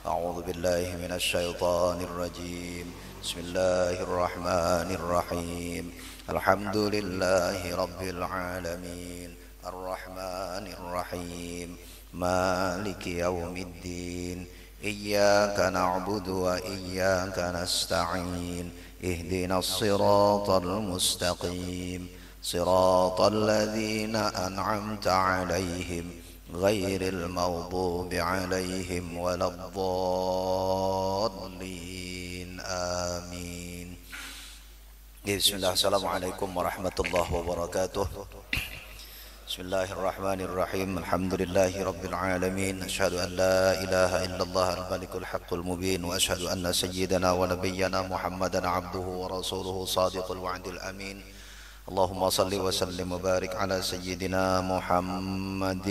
أعوذ بالله من الشيطان الرجيم. بسم الله الرحمن الرحيم. الحمد لله رب العالمين الرحمن الرحيم مالك يوم الدين إياك نعبد وإياك نستعين اهدنا الصراط المستقيم صراط الذين أنعمت عليهم غير المغضوب عليهم ولا الضالين آمين. بسم الله. السلام عليكم ورحمة الله وبركاته. بسم الله الرحمن الرحيم. الحمد لله رب العالمين. أشهد أن لا إله إلا الله الملك الحق المبين، وأشهد أن سيدنا ونبينا محمدا عبده ورسوله صادق الوعد الأمين. اللهم صل وسلم وبارك على سيدنا محمد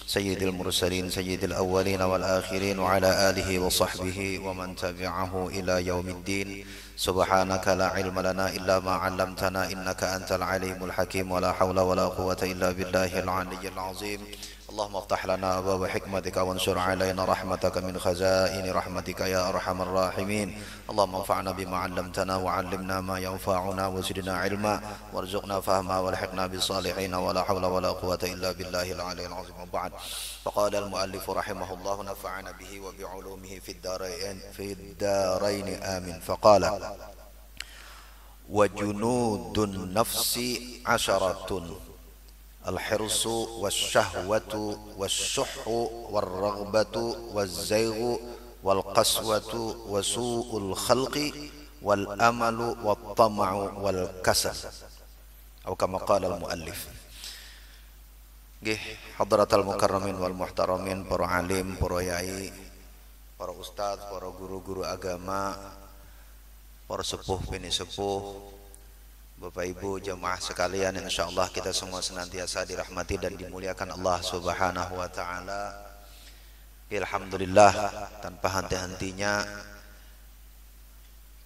سيد المرسلين سيد الأولين والآخرين وعلى آله وصحبه ومن تبعه إلى يوم الدين. سبحانك لا علم لنا إلا ما علمتنا إنك أنت العليم الحكيم، ولا حول ولا قوة إلا بالله العلي العظيم. اللهم افتح لنا أبواب حكمتك وانشر علينا رحمتك من خزائن رحمتك يا أرحم الراحمين. اللهم انفعنا بما علمتنا وعلمنا ما ينفعنا وزدنا علما وارزقنا فهما والحقنا بالصالحين، ولا حول ولا قوة إلا بالله العلي العظيم. وبعد، فقال المؤلف رحمه الله نفعنا به وبعلومه في الدارين آمين. فقال: وجنود النفس عشرة: الحرص والشهوة والشح والرغبة والزيغ والقسوة وسوء الخلق والأمل والطمع والكسل، أو كما قال المؤلف. Hadratal mukarramin wal muhtaramin, para alim, para yai, para ustadz, para guru-guru agama, para sepuh bini sepuh, Bapak Ibu jamaah sekalian, insyaallah kita semua senantiasa dirahmati dan dimuliakan Allah Subhanahu wa taala. Alhamdulillah, tanpa henti-hentinya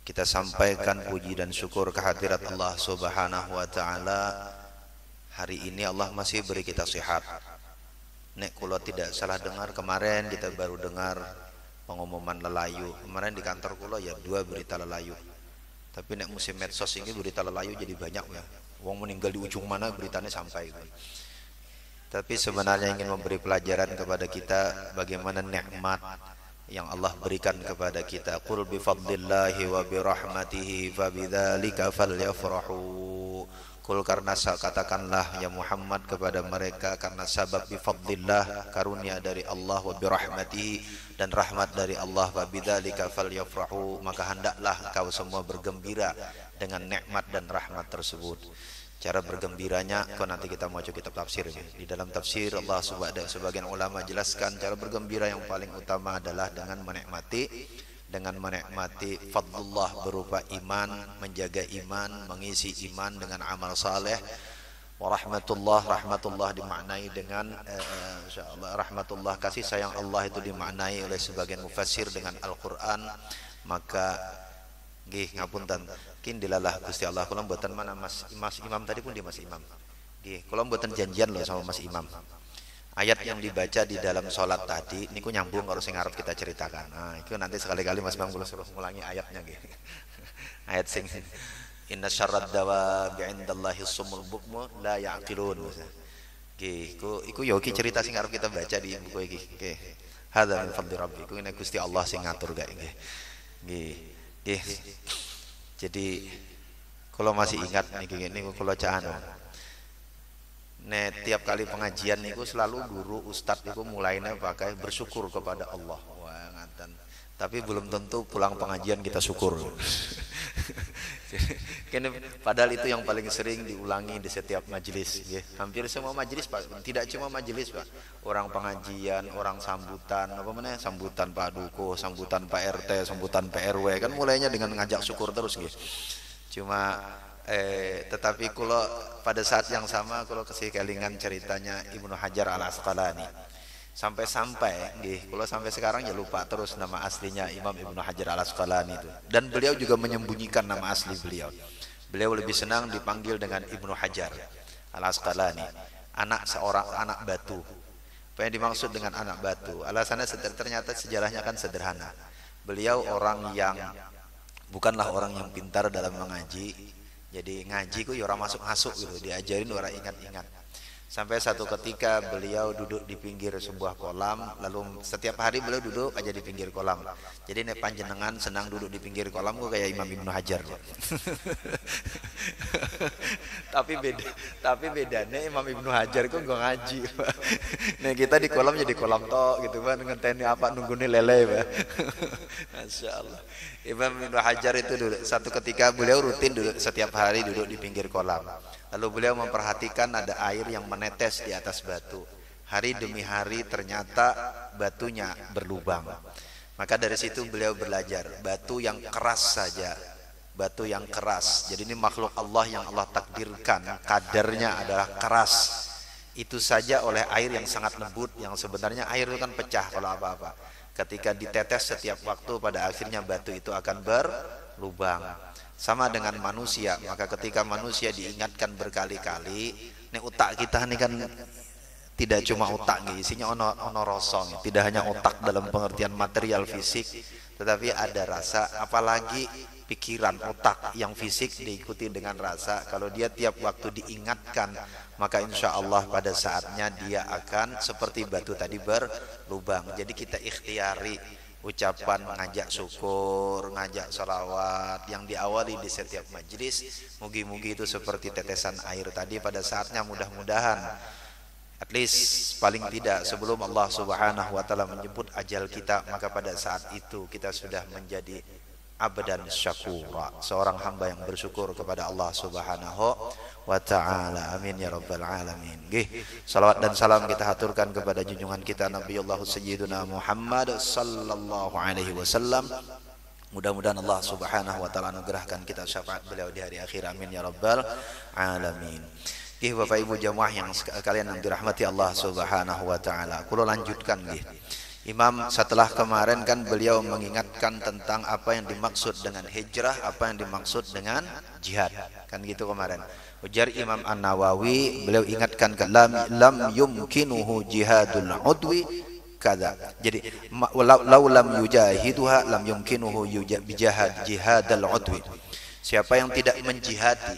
kita sampaikan puji dan syukur kehadirat Allah Subhanahu wa taala. Hari ini Allah masih beri kita sehat. Nek kula tidak salah dengar kemarin kita baru dengar pengumuman lelayu. Kemarin di kantor kula ya 2 berita lelayu. Tapi nek musim medsos ini berita lelayu jadi banyak ya. Wong meninggal di ujung mana beritanya sampai. Tapi sebenarnya ingin memberi pelajaran kepada kita bagaimana nikmat yang Allah berikan kepada kita. Qul bi fadlillahi wa bi rahmatihi fabidzalika falyafrahu. Qul, karena katakanlah ya Muhammad kepada mereka, karena sabab bi fadlillah, karunia dari Allah, wa bi rahmatihi, dan rahmat dari Allah, fabidzalika falyafrahu, maka hendaklah kau semua bergembira dengan nikmat dan rahmat tersebut. Cara bergembiranya kau nanti kita mau coba kitab tafsir ya. Di dalam tafsir Allah sebagian ulama jelaskan cara bergembira yang paling utama adalah dengan menikmati fadlullah berupa iman, menjaga iman, mengisi iman dengan amal saleh. Rahmatullah dimaknai dengan insyaallah rahmatullah, kasih sayang Allah itu dimaknai oleh sebagian mufassir dengan Al-Qur'an. Maka nggih ngapunten kin dilalah Gusti Allah kula mboten mana Mas Imam tadi pun di Mas Imam. Nggih, kula mboten janjian loh sama Mas Imam. Ayat yang dibaca di dalam sholat tadi niku nyambung karo sing arep kita ceritakan. Nah, itu nanti sekali-kali Mas Bang kula suruh ngulangi ayatnya nggih. Ayat sing inna syarrad dawabi 'indallahi sumul bukmu la ya'qilun. Nggih, iku yo iki cerita sing arep kita baca di buku iki. Nggih. Hadza min fadli rabbi. Iku nek Gusti Allah sing ngatur gawe nggih. Nggih. Jadi kalau masih ingat niku kula cak anu. Tiap kali pengajian niku selalu guru ustadz niku mulainya pakai bersyukur kepada Allah. Wah, ngaten. Tapi belum tentu pulang pengajian kita syukur. Padahal itu yang paling sering diulangi di setiap majelis. Hampir semua majelis Pak, tidak cuma majelis Pak. Orang pengajian, orang sambutan, apa namanya, sambutan Pak Duko, sambutan Pak RT, sambutan Pak RW, kan mulainya dengan ngajak syukur terus gitu. Cuma tetapi kalau pada saat yang sama kalau kasih kelingan ceritanya Ibnu Hajar Al Asqalani sampai-sampai nggih kula sampai sekarang ya lupa terus nama aslinya Imam Ibnu Hajar Al Asqalani itu, dan beliau juga menyembunyikan nama asli beliau. Beliau lebih senang dipanggil dengan Ibnu Hajar Al Asqalani, anak seorang anak batu. Apa yang dimaksud dengan anak batu? Alasannya ternyata sejarahnya kan sederhana. Beliau orang yang bukanlah orang yang pintar dalam mengaji. Jadi ngaji ku ya orang masuk-masuk gitu, diajarin orang ingat-ingat. Sampai satu ketika beliau duduk di pinggir sebuah kolam, lalu setiap hari beliau duduk aja di pinggir kolam. Jadi nek panjenengan senang duduk di pinggir kolam kok kayak Imam Ibnu Hajar. tapi bedanya Imam Ibnu Hajar kok nggak ngaji. Nek kita di kolam jadi kolam tok gitu kan, ngenteni apa nunggune lele, Pak. Masya Allah. Imam Ibnu Hajar itu duduk, satu ketika beliau rutin duduk setiap hari duduk di pinggir kolam. Lalu beliau memperhatikan ada air yang menetes di atas batu. Hari demi hari ternyata batunya berlubang. Maka dari situ beliau belajar, batu yang keras saja, batu yang keras. Jadi ini makhluk Allah yang Allah takdirkan, kadarnya adalah keras. Itu saja oleh air yang sangat lembut, yang sebenarnya air itu kan pecah kalau apa-apa. Ketika ditetes setiap waktu, pada akhirnya batu itu akan berlubang. Sama dengan manusia, maka ketika manusia diingatkan berkali-kali, nih otak kita nih kan tidak cuma otak nih, isinya ono rosong, tidak hanya otak dalam pengertian material fisik, tetapi ada rasa, apalagi pikiran otak yang fisik diikuti dengan rasa. Kalau dia tiap waktu diingatkan, maka insya Allah pada saatnya dia akan seperti batu tadi berlubang. Jadi kita ikhtiari ucapan mengajak syukur, ngajak salawat yang diawali di setiap majlis. Mugi-mugi itu seperti tetesan air tadi pada saatnya, mudah-mudahan at least paling tidak sebelum Allah Subhanahu wa taala menjemput ajal kita, maka pada saat itu kita sudah menjadi abdan syakura, seorang hamba yang bersyukur kepada Allah Subhanahu wa ta'ala. Amin ya rabbal alamin. Nggih, salawat dan salam kita haturkan kepada junjungan kita Nabiullah Sayyiduna Muhammad sallallahu alaihi wasallam. Mudah-mudahan Allah Subhanahu wa taala anugerahkan kita syafaat beliau di hari akhir. Amin ya rabbal alamin. Nggih, Bapak Ibu jamaah yang sekalian yang dirahmati Allah Subhanahu wa taala. Kula lanjutkan nggih. Imam setelah kemarin kan beliau mengingatkan tentang apa yang dimaksud dengan hijrah, apa yang dimaksud dengan jihad, kan gitu kemarin. Ujar Imam An-Nawawi, beliau ingatkan lam yumkinuhu jihadul udwi kada. Jadi lau lam yujahiduha lam yumkinuhu jihadul udwi. Siapa yang tidak menjihadi,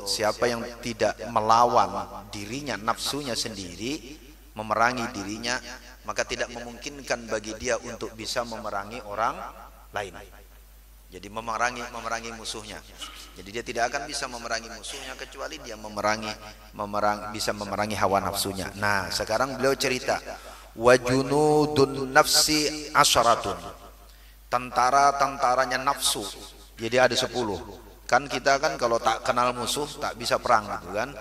siapa yang tidak melawan dirinya, nafsunya sendiri, memerangi dirinya, maka tidak memungkinkan bagi dia untuk bisa memerangi orang lain. Jadi memerangi musuhnya. Jadi dia tidak akan bisa memerangi musuhnya kecuali dia bisa memerangi hawa nafsunya. Nah, sekarang beliau cerita, wa junudun nafsi asyaratun. Tentara-tentaranya nafsu. Jadi ada 10. Kan kita kan kalau tak kenal musuh tak bisa perang gitu kan.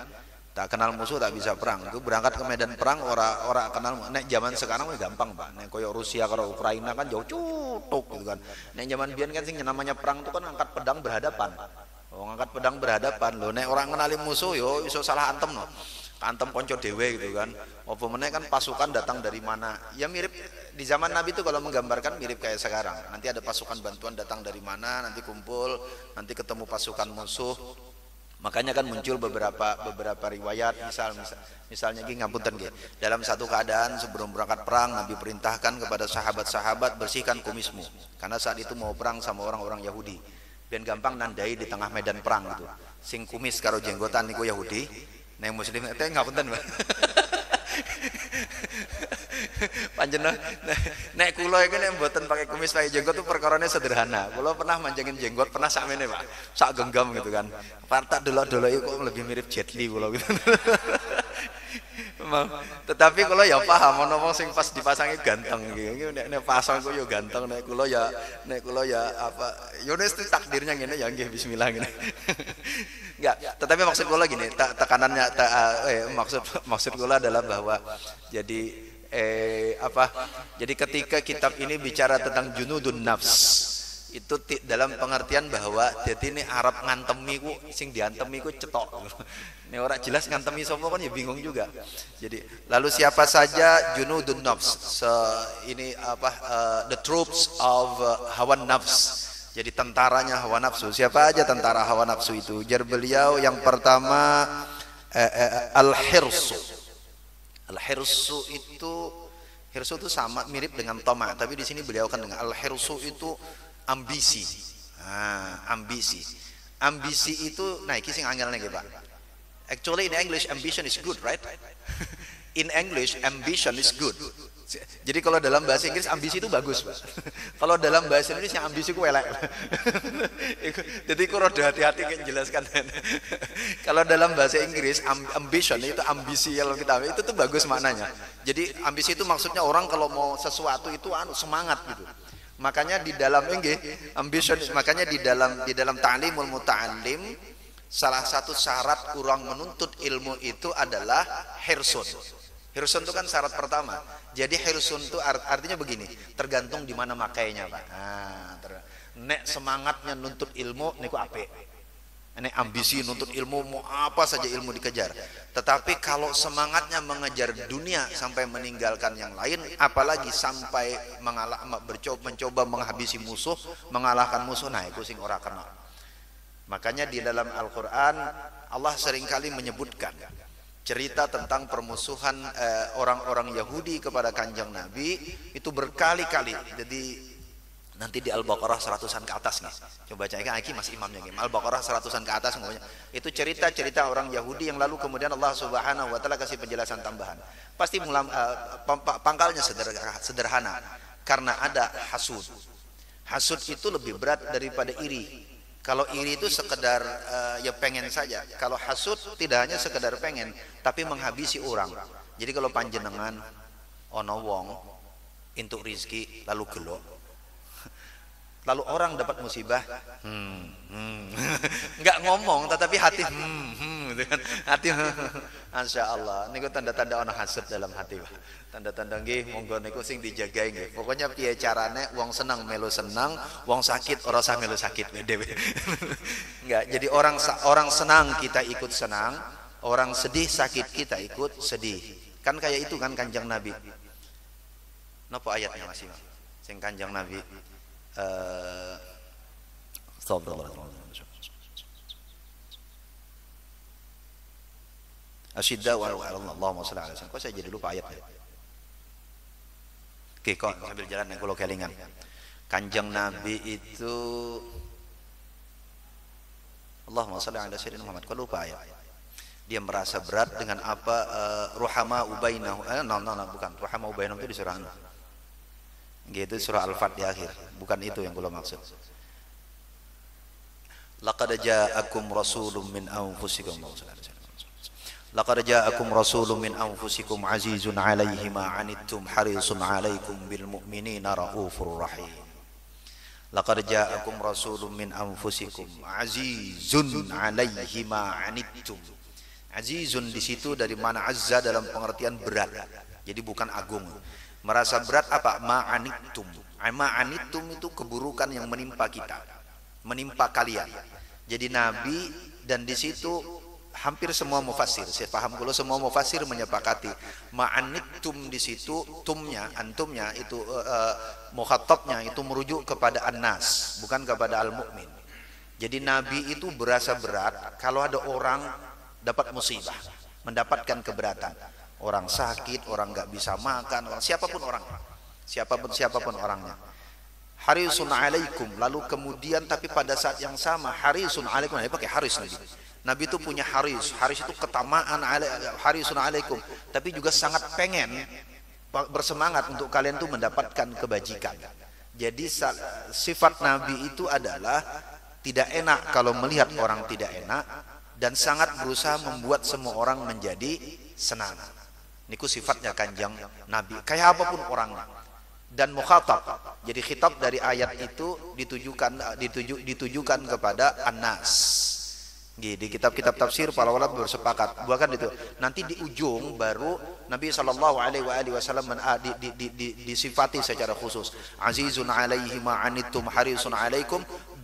Tak kenal musuh tak bisa perang. Itu berangkat ke medan perang ora kenal. Nek zaman sekarang gampang, Pak. Nek koyo Rusia karo Ukraina kan jauh cutuk gitu kan. Nek zaman biyen kan sing namanya perang itu kan angkat pedang berhadapan. Oh, angkat pedang berhadapan lho. Nek orang kenali musuh yo iso salah antem no. Antem konco dhewe gitu kan. Apa meneh kan pasukan datang dari mana? Ya mirip di zaman Nabi itu kalau menggambarkan mirip kayak sekarang. Nanti ada pasukan bantuan datang dari mana, nanti kumpul, nanti ketemu pasukan musuh. Makanya kan muncul beberapa riwayat, misalnya gini, ngapunten nggih. Dalam satu keadaan sebelum berangkat perang, Nabi perintahkan kepada sahabat-sahabat, bersihkan kumismu, karena saat itu mau perang sama orang-orang Yahudi. Ben gampang nandai di tengah medan perang itu. Sing kumis karo jenggotan niku Yahudi, nek muslim teh ngapunten, Pak. Panjenengan nek kula iki nek mboten pakai kumis pakai jenggot itu perkarane sederhana. Kula pernah manjangin jenggot, pernah sakmene, Pak. Sak genggam gitu kan. Partak delok-delok kok lebih mirip Jet Li kula gitu. Tetapi kula ya paham ana wong sing pas dipasangi ganteng iki. Nek pasang kok ya ganteng, nek kula ya apa ya wis takdirnya ngene ya nggih bismillah ngene. Enggak, tetapi maksud kula gini, tekanannya maksud kula adalah bahwa jadi jadi ketika kitab ini bicara tentang junudun nafs, itu dalam pengertian bahwa jadi ini Arab ngantemi ku sing diantemi ku cetok. Ini orang jelas ngantemi sapa kan ya bingung juga. Jadi lalu siapa saja junudun nafs? The troops of hawa nafs. Jadi tentaranya hawa nafsu. Siapa aja tentara hawa nafsu itu? Jar beliau yang pertama al-hirsu. Hirsu itu sama mirip dengan tama, tapi di sini beliau kan dengan al-hirsu itu ambisi. Ambisi. Ambisi itu nah iki sing angel niki, Pak. Actually in English ambition is good, right? In English ambition is good. Jadi kalau dalam bahasa Inggris ambisi itu bagus, Pak. Kalau dalam bahasa Indonesia ambisi ku elek. Jadi ku rada hati-hati menjelaskan. Kalau dalam bahasa Inggris ambition itu ambisi, kalau kita itu tuh bagus maknanya. Jadi ambisi itu maksudnya orang kalau mau sesuatu itu semangat gitu. Makanya di dalam ambition, makanya di dalam ta'limul muta'allim salah satu syarat kurang menuntut ilmu itu adalah hirsun. Hirsun itu kan syarat pertama. Jadi hirsun itu artinya begini, tergantung di mana makainya, Pak. Nek semangatnya nuntut ilmu niku apik. Nek ambisi nuntut ilmu mau apa saja ilmu dikejar. Tetapi kalau semangatnya mengejar dunia sampai meninggalkan yang lain, apalagi sampai mencoba menghabisi musuh, mengalahkan musuh, nah itu sing ora kena. Makanya di dalam Al-Quran Allah seringkali menyebutkan cerita tentang permusuhan orang-orang Yahudi kepada Kanjeng Nabi itu berkali-kali. Jadi nanti di Al-Baqarah 100-an ke atas nih. Coba cek iki Mas Imamnya gimana. Al-Baqarah 100-an ke atas ngomongnya. Itu cerita-cerita orang Yahudi yang lalu kemudian Allah Subhanahu wa taala kasih penjelasan tambahan. Pasti pangkalnya sederhana karena ada hasud. Hasud itu lebih berat daripada iri. Kalau iri itu sekedar ya pengen saja. Kalau hasud tidak hanya sekedar pengen, tapi menghabisi orang. Jadi kalau panjenengan ono wong entuk rezeki lalu gelo, lalu orang dapat musibah, nggak ngomong, tetapi hati, gitu kan? Hati, Masya Allah. Niku tanda-tanda ono hasud dalam hati, Pak. Tanda-tanda nggih monggo niku sing dijagai nggih. Pokoknya piye carane wong senang melu senang, wong sakit ora usah melu sakit dhewe. Enggak, jadi orang senang kita ikut senang, orang sedih sakit kita ikut sedih. Kan kayak itu kan Kanjeng Nabi. Napa ayatnya Mas Imam? Sing Kanjeng Nabi Asyidda wa Allahumma shalli ala sayyidina. Kok saya jadi lupa ayatnya? Oke, kok sambil jalan yang kalau kelingan. Kanjeng Nabi itu Allahumma shalli ala sayyidina Muhammad. Kok lupa ayat? Dia merasa berat dengan apa ruhama ubainahu. Bukan. Ruhama ubainahu itu di surah An. Gitu surah Al-Fat di akhir. Bukan itu yang kula maksud. Laqad ja'akum rasulun min anfusikum. Laqad ja'akum rasulun min anfusikum azizun 'alaihi ma 'anittum harisun 'alaikum bil mu'minina raufur rahim. Laqad ja'akum rasulun min anfusikum azizun 'alaihi ma 'anittum. Azizun di situ dari mana azza dalam pengertian berat. Jadi bukan agung. Merasa berat apa? Ma 'anittum. Ma 'anittum itu keburukan yang menimpa kita, menimpa kalian. Jadi Nabi dan di situ hampir semua mufassir, saya paham kalau semua mufassir menyepakati ma'anittum di situ antumnya itu mukhatabnya itu merujuk kepada an-nas, bukan kepada al-mu'min. Jadi Nabi itu berasa berat kalau ada orang dapat musibah, mendapatkan keberatan. Orang sakit, orang nggak bisa makan, orang siapapun orangnya. Harisun alaikum, lalu kemudian tapi pada saat yang sama harisun alaikum, dia pakai haris Nabi. Nabi itu punya haris itu ketamaan, harisun alaikum, tapi juga sangat pengen bersemangat untuk kalian tuh mendapatkan kebajikan. Jadi sifat Nabi itu adalah tidak enak kalau melihat orang tidak enak dan sangat berusaha membuat semua orang menjadi senang. Niku sifatnya Kanjeng Nabi, kayak apapun orangnya. Dan mukhatab, jadi khitab dari ayat itu ditujukan kepada an-nas. Di kitab-kitab tafsir para ulama bersepakat bahkan itu nanti di ujung baru Nabi SAW disifati secara khusus azizun alaihi ma anittum harisun alaikum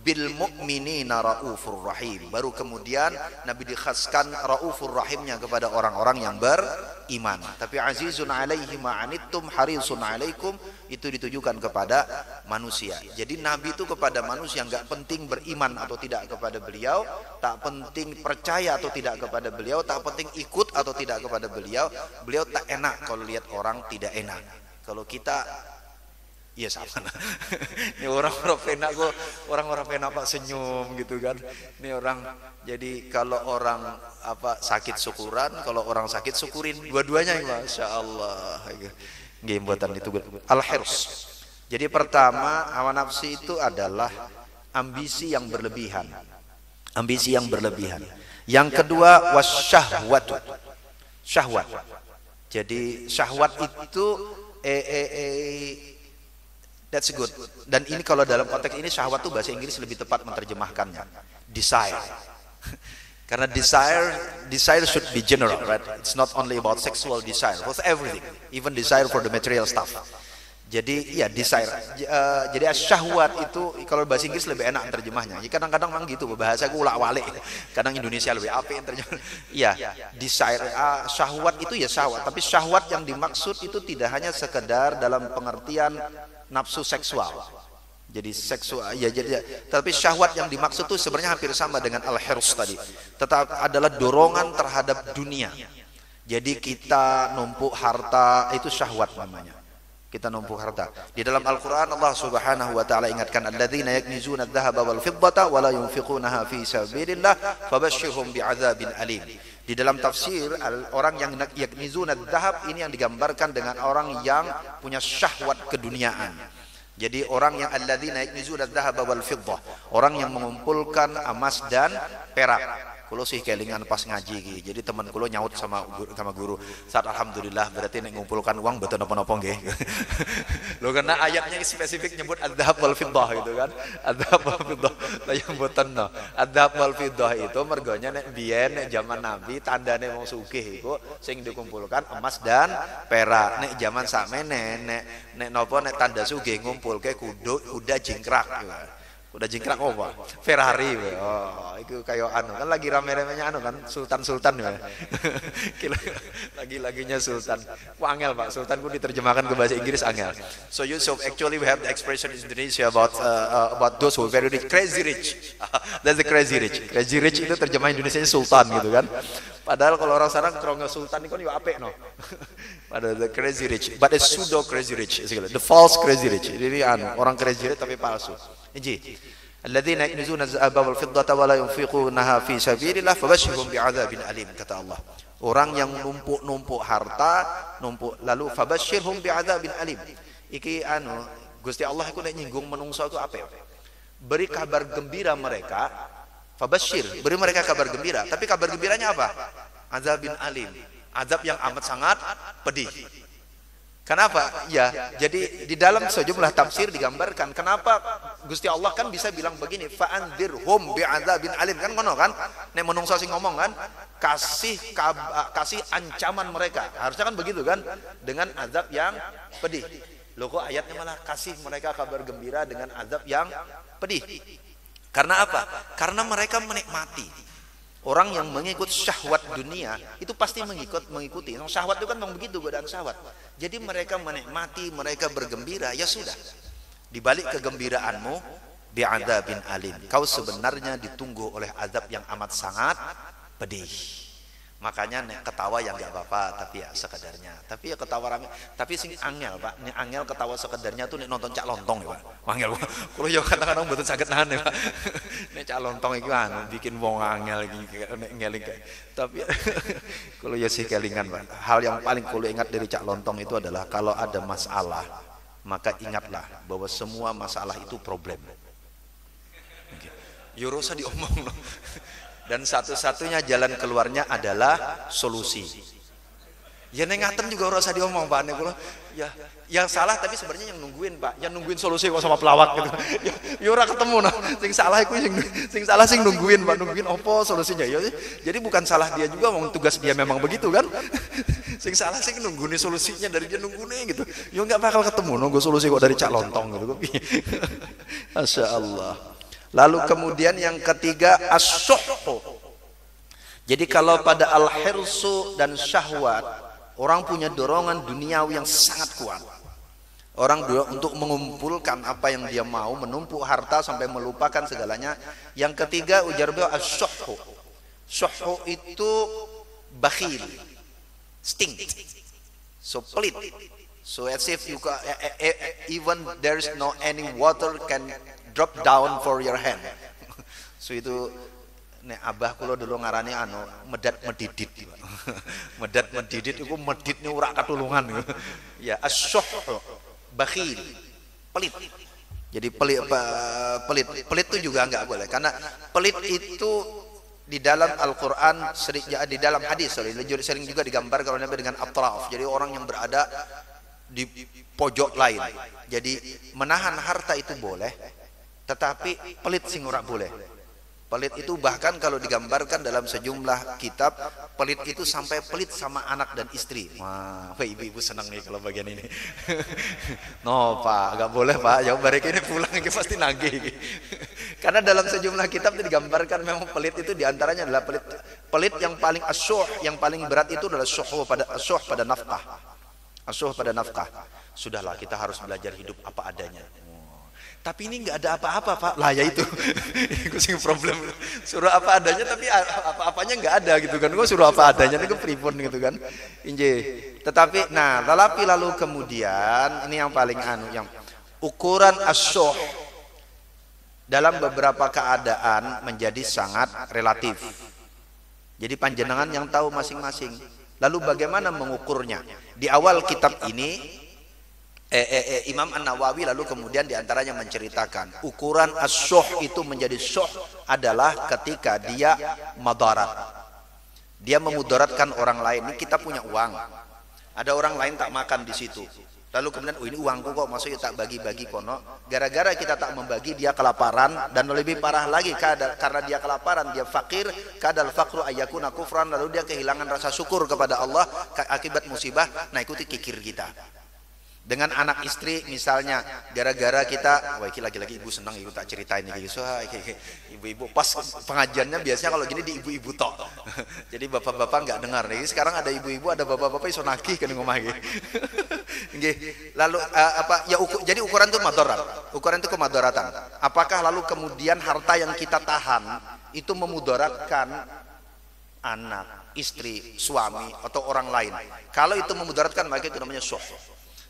bil mu'minina raufur rahim. Baru kemudian Nabi dikhaskan raufur rahimnya kepada orang-orang yang beriman. Tapi azizun alaihi ma anittum harisun alaikum itu ditujukan kepada manusia. Jadi Nabi itu kepada manusia nggak penting beriman atau tidak kepada beliau, tak penting percaya atau tidak kepada beliau, tak penting ikut atau tidak kepada beliau. Beliau tak enak kalau lihat orang tidak enak. Kalau kita iya sama. Ini orang-orang penak kok, orang-orang penak Pak senyum gitu kan. Ini orang, jadi kalau orang apa sakit syukuran, kalau orang sakit syukurin, dua-duanya Masya Allah. Nggih buatan itu al-hirs. Jadi pertama hawa nafsu itu adalah ambisi yang berlebihan. Ambisi yang berlebihan. Yang kedua wasyahwatu. Syahwat. Jadi syahwat itu that's good. Dan ini kalau dalam konteks ini syahwat itu bahasa Inggris lebih tepat menerjemahkannya. Desire. Karena desire should be general, right? It's not only about sexual desire, for everything, even desire for the material stuff. Jadi ya desire. Jadi syahwat itu kalau bahasa Inggris lebih enak terjemahnya. Ya, kadang-kadang memang gitu, bahasa gue ulak-walik. Kadang Indonesia lebih apik terjemah. Iya, desire. Syahwat itu ya syahwat, tapi syahwat yang dimaksud itu tidak hanya sekedar dalam pengertian nafsu seksual. Jadi seksual ya, jadi tapi syahwat yang dimaksud itu sebenarnya hampir sama dengan al-hirs tadi. Tetap adalah dorongan terhadap dunia. Jadi kita numpuk harta itu syahwat namanya. Kita numpuk harta. Di dalam Al-Qur'an Allah Subhanahu wa taala ingatkan alladzina yaknizuna adh-dhahaba wal fiddata wa la yunfiqunaha fi sabilillah fabashshirhum bi'adzabin alim. Di dalam tafsir orang yang yaknizuna adh-dhahab ini yang digambarkan dengan orang yang punya syahwat keduniaan. Jadi orang yang alladzina yaknizuna adh-dhahaba wal fiddah, orang yang mengumpulkan emas dan perak. Kulo sih kelingan pas ngaji iki. Jadi teman kulo nyaut sama guru. Saat alhamdulillah berarti nek ngumpulkan uang betul napa-napa nggih. Lho karena ayatnya spesifik nyebut adzhab wal fiddah gitu kan. Adzhab wal fiddah yang mboten no. Adzhab wal fiddah itu mergonya nek biyen nek zaman Nabi tandane wong sugih iku sing dikumpulkan emas dan perak. Nek zaman sakmene nek napa nek tanda sugih ngumpulke kuda jingkrak. Udah jingkrak apa? Ferrari. Oh, itu kayak anu kan lagi rame-ramenya anu kan sultan-sultan ya. Lagi-laginya sultan. Wah angel Pak, sultan pun diterjemahkan ke bahasa Inggris angel. So actually we have the expression in Indonesia about those who are very rich, crazy rich. That's the crazy rich. Crazy rich itu terjemahan Indonesianya sultan gitu kan. Padahal kalau orang sekarang kerongnya sultan itu kan juga apik no. Padahal the crazy rich, but the pseudo crazy rich, the false crazy rich. Ini anu, orang crazy rich tapi palsu. Inji. Alladzina yaknizuna az-zahaba wal fiddata wa la yunfiqunaha fi sabilillah fabashshirhum bi'adzabin alim kata Allah. Orang yang numpuk harta, lalu fabashshirhum bi'adzabin alim. Iki anu, Gusti Allah iku nek nyinggung menungso iku apa? Beri kabar gembira mereka. Fabashshir, beri mereka kabar gembira. Tapi kabar gembiranya apa? Azabin alim. Azab yang amat sangat pedih. Kenapa? Ya, jadi di dalam sejumlah tafsir digambarkan kenapa Gusti Allah kan bisa bilang begini, fa'andzirhum bi'adzabin alim kan ngono kan? Nek menungso sing ngomong kan, kasih ancaman mereka. Harusnya kan begitu kan? Dengan azab yang pedih. Loh kok ayatnya malah kasih mereka kabar gembira dengan azab yang pedih. Karena apa? Karena mereka menikmati. Orang yang mengikut syahwat dunia itu pasti mengikuti. Syahwat itu kan memang begitu godaan syahwat. Jadi mereka menikmati, mereka bergembira, ya sudah. Di balik kegembiraanmu bi'adzabin alim. Kau sebenarnya ditunggu oleh azab yang amat sangat pedih. Makanya nek ketawa yang enggak apa-apa, tapi ya sekedarnya. Tapi ya ketawa rame, tapi sing angel, Pak. Nek angel ketawa sekedarnya tuh nek nonton Cak Lontong ya, Pak. Angel. Kulo yo kadang-kadang mboten saged nahan ya, Pak. Nek Cak Lontong iki anu bikin wong angel iki nek ngeling. Tapi kulo yo sih kelingan, Pak. Hal yang paling kulo ingat dari Cak Lontong itu adalah kalau ada masalah, maka ingatlah bahwa semua masalah itu problem. Yo rasa diomong loh. Dan satu-satunya jalan keluarnya adalah solusi. Ya nengaten juga rasa diomong Pak Nek ya yang salah tapi sebenarnya yang nungguin Pak, yang nungguin solusi kok sama pelawak gitu. Ya ora ketemu nah. Sing salah iku sing salah sing nungguin Pak, nungguin opo solusinya. Ya jadi bukan salah dia juga, wong tugas dia memang begitu kan. Sing salah sing nunggune solusinya dari dia nunggune gitu. Ya enggak bakal ketemu nunggu solusi kok dari Cak Lontong gitu. Masya Allah. Lalu kemudian yang ketiga as-syuhhu. Jadi kalau pada al-hirsu dan syahwat, orang punya dorongan duniawi yang sangat kuat. Orang untuk mengumpulkan apa yang dia mau, menumpuk harta sampai melupakan segalanya. Yang ketiga ujar beliau as-syuhhu. Syuhhu itu bakhil, stink, so pelit. So as if you even there is no any water can drop down for your hand. So itu nek abah kula dulu ngarani medat medidit. Medat medidit itu meditnya ora katulungan. Ya as-syuhhu bakhil, pelit. Jadi pelit itu juga enggak boleh, karena pelit itu di dalam Al-Quran di dalam hadis sering juga digambarkan oleh Nabi dengan atraf. Jadi orang yang berada di pojok lain. Jadi menahan harta itu boleh, tetapi pelit sing ora boleh. Pelit itu bahkan kalau digambarkan dalam sejumlah kitab, pelit itu sampai pelit sama anak dan istri. Wah, ibu-ibu senang nih kalau bagian ini. No pak, nggak boleh pak. Jauh balik ini pulang ini pasti nagih. Karena dalam sejumlah kitab itu digambarkan memang pelit itu diantaranya adalah pelit yang paling asyuh, yang paling berat itu adalah asyuh pada nafkah. Asyuh pada nafkah. Sudahlah, kita harus belajar hidup apa adanya. Tapi ini nggak ada apa-apa pak. Lah ya itu sing problem. Suruh apa adanya tapi apa-apanya nggak ada gitu kan. Gue suruh apa adanya ini pripun gitu kan. Inje. Tetapi lalu kemudian ini yang paling yang ukuran asyuh dalam beberapa keadaan menjadi sangat relatif. Jadi panjenengan yang tahu masing-masing. Lalu bagaimana mengukurnya? Di awal kitab ini Imam An-Nawawi lalu kemudian diantaranya menceritakan ukuran as-syuh itu menjadi syuh adalah ketika dia madarat, dia memudaratkan orang lain. Ini kita punya uang, ada orang lain tak makan di situ, lalu kemudian ini uangku kok maksudnya tak bagi-bagi kono, gara-gara kita tak membagi dia kelaparan, dan lebih parah lagi karena dia kelaparan, dia fakir, kadal fakru ayyakuna kufran, lalu dia kehilangan rasa syukur kepada Allah akibat musibah. Nah ikuti kikir kita. Dengan anak istri misalnya, gara-gara kita, wah ini lagi-lagi ibu senang ibu tak ceritain ini, ibu-ibu pas pengajiannya biasanya kalau gini di ibu-ibu tok. Jadi bapak-bapak nggak dengar nih. Sekarang ada ibu-ibu, ada bapak-bapak iso nagih ke ngomah iki. Lalu jadi ukuran itu madarat. Ukuran itu kemadaratan. Apakah lalu kemudian harta yang kita tahan itu memudaratkan anak, istri, suami atau orang lain? Kalau itu memudaratkan maka itu namanya syuh.